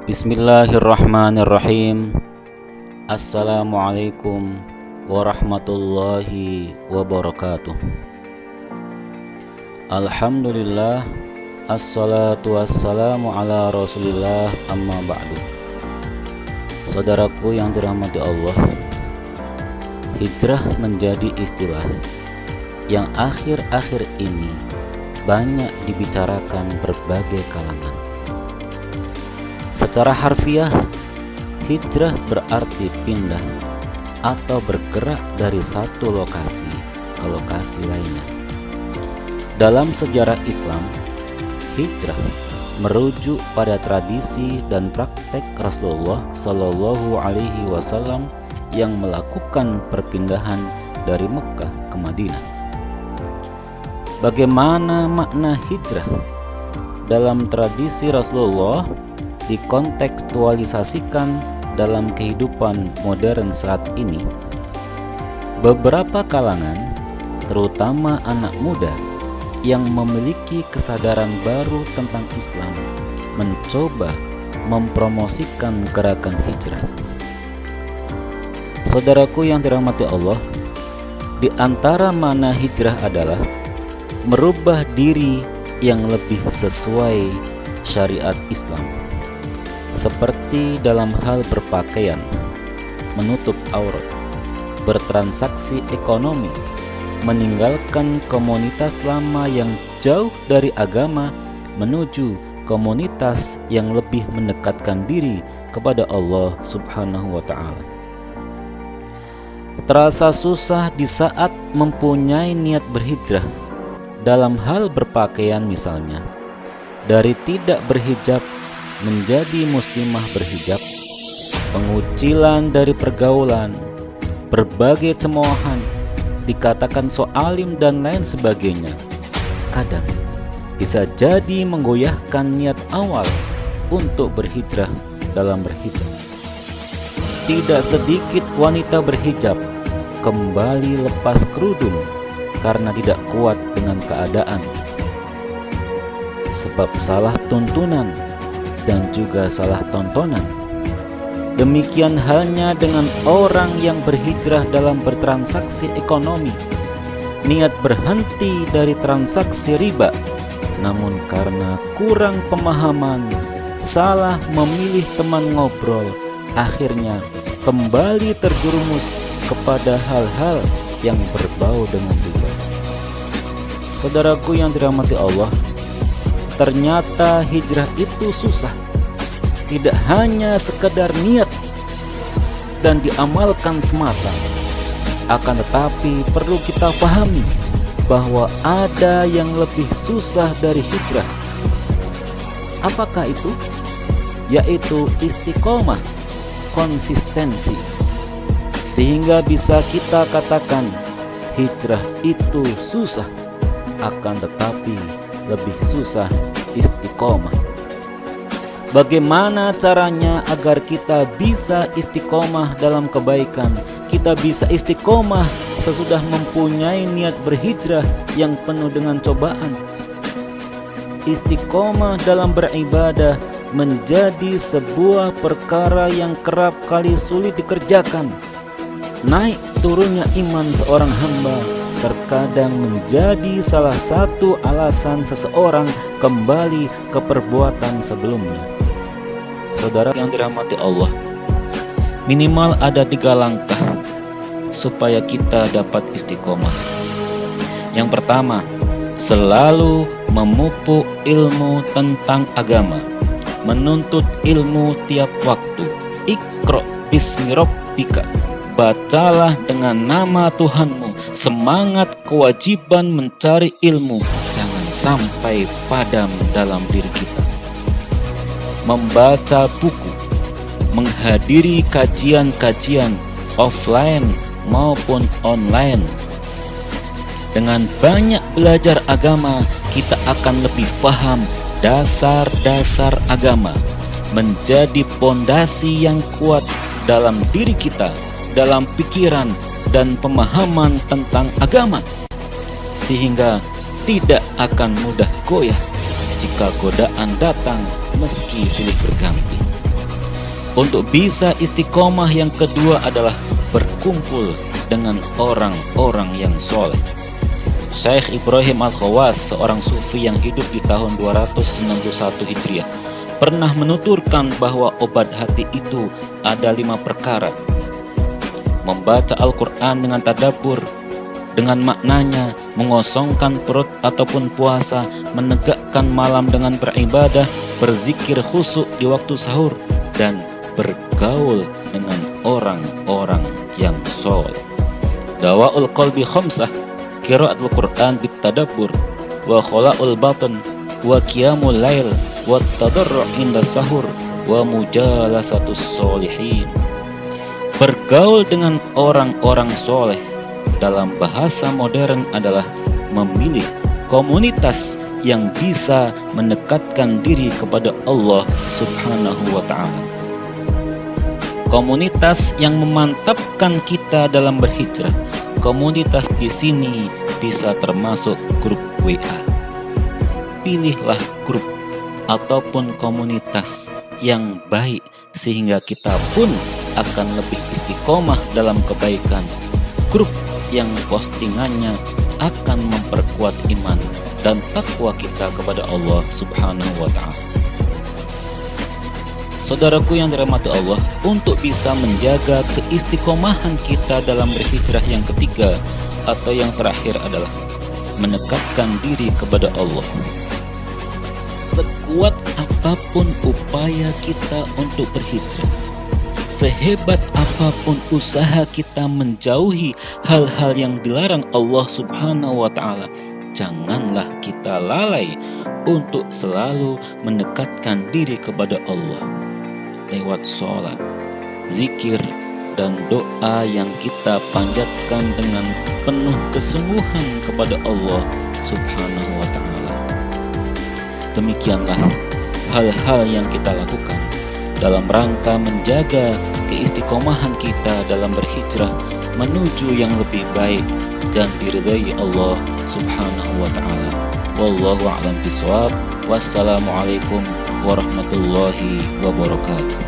Bismillahirrahmanirrahim. Assalamualaikum warahmatullahi wabarakatuh. Alhamdulillah, assalatu wassalamu ala rasulillah, amma ba'du. Saudaraku yang dirahmati Allah, hijrah menjadi istilah yang akhir-akhir ini banyak dibicarakan berbagai kalangan. Secara harfiah, hijrah berarti pindah atau bergerak dari satu lokasi ke lokasi lainnya. Dalam sejarah Islam, hijrah merujuk pada tradisi dan praktek Rasulullah Shallallahu Alaihi Wasallam yang melakukan perpindahan dari Mekah ke Madinah. Bagaimana makna hijrah dalam tradisi Rasulullah dikontekstualisasikan dalam kehidupan modern saat ini? Beberapa kalangan, terutama anak muda yang memiliki kesadaran baru tentang Islam, mencoba mempromosikan gerakan hijrah. Saudaraku yang dirahmati Allah, di antara makna hijrah adalah merubah diri yang lebih sesuai syariat Islam, seperti dalam hal berpakaian, menutup aurat, bertransaksi ekonomi, meninggalkan komunitas lama yang jauh dari agama menuju komunitas yang lebih mendekatkan diri kepada Allah Subhanahu wa Ta'ala. Terasa susah di saat mempunyai niat berhijrah dalam hal berpakaian, misalnya dari tidak berhijab menjadi muslimah berhijab, pengucilan dari pergaulan, berbagai cemoohan, dikatakan so alim dan lain sebagainya, kadang bisa jadi menggoyahkan niat awal untuk berhijrah dalam berhijab. Tidak sedikit wanita berhijab kembali lepas kerudung karena tidak kuat dengan keadaan, sebab salah tuntunan dan juga salah tontonan. Demikian halnya dengan orang yang berhijrah dalam bertransaksi ekonomi, niat berhenti dari transaksi riba, namun karena kurang pemahaman, salah memilih teman ngobrol, akhirnya kembali terjerumus kepada hal-hal yang berbau dengan riba. Saudaraku yang dirahmati Allah, ternyata hijrah itu susah. Tidak hanya sekedar niat dan diamalkan semata, akan tetapi perlu kita pahami bahwa ada yang lebih susah dari hijrah. Apakah itu? Yaitu istiqomah, konsistensi. Sehingga bisa kita katakan hijrah itu susah, akan tetapi lebih susah istiqomah. Bagaimana caranya agar kita bisa istiqomah dalam kebaikan? Kita bisa istiqomah sesudah mempunyai niat berhijrah yang penuh dengan cobaan. Istiqomah dalam beribadah menjadi sebuah perkara yang kerap kali sulit dikerjakan. Naik turunnya iman seorang hamba terkadang menjadi salah satu alasan seseorang kembali ke perbuatan sebelumnya. Saudara yang dirahmati Allah, minimal ada 3 langkah supaya kita dapat istiqomah. Yang pertama, selalu memupuk ilmu tentang agama, menuntut ilmu tiap waktu. Iqra bismi rabbika, bacalah dengan nama Tuhanmu. Semangat kewajiban mencari ilmu jangan sampai padam dalam diri kita. Membaca buku, menghadiri kajian-kajian offline maupun online. Dengan banyak belajar agama, kita akan lebih paham dasar-dasar agama, menjadi pondasi yang kuat dalam diri kita, dalam pikiran dan pemahaman tentang agama, sehingga tidak akan mudah goyah jika godaan datang meski silih berganti. Untuk bisa istiqomah yang kedua adalah berkumpul dengan orang-orang yang soleh. Syekh Ibrahim Al-Khawas, seorang sufi yang hidup di tahun 291 Hijriah, pernah menuturkan bahwa obat hati itu ada 5 perkara. Membaca Al-Quran dengan tadabbur, dengan maknanya, mengosongkan perut ataupun puasa, menegakkan malam dengan beribadah, berzikir khusyuk di waktu sahur, dan bergaul dengan orang-orang yang soleh. Dawaul qalbi khamsah, qiraatul Quran bitadabbur, wa khala'ul batin, wa qiyamul lail, wa tadarru' inda sahur, wa mujalasatus solihin. Bergaul dengan orang-orang soleh dalam bahasa modern adalah memilih komunitas yang bisa mendekatkan diri kepada Allah Subhanahu wa ta'ala. Komunitas yang memantapkan kita dalam berhijrah. Komunitas di sini bisa termasuk grup WA. Pilihlah grup ataupun komunitas yang baik sehingga kita pun akan lebih istiqomah dalam kebaikan. Grup yang postingannya akan memperkuat iman dan takwa kita kepada Allah Subhanahu wa ta'ala. Saudaraku yang dirahmati Allah, untuk bisa menjaga keistiqomahan kita dalam berhijrah yang ketiga atau yang terakhir adalah mendekatkan diri kepada Allah. Sekuat apapun upaya kita untuk berhijrah, sehebat apapun usaha kita menjauhi hal-hal yang dilarang Allah Subhanahu wa ta'ala, janganlah kita lalai untuk selalu mendekatkan diri kepada Allah lewat sholat, zikir, dan doa yang kita panjatkan dengan penuh kesungguhan kepada Allah Subhanahu wa ta'ala. Demikianlah hal-hal yang kita lakukan dalam rangka menjaga keistiqomahan kita dalam berhijrah menuju yang lebih baik dan diridai Allah Subhanahu wa ta'ala. Wallahu a'lam bishawab. Wassalamualaikum warahmatullahi wabarakatuh.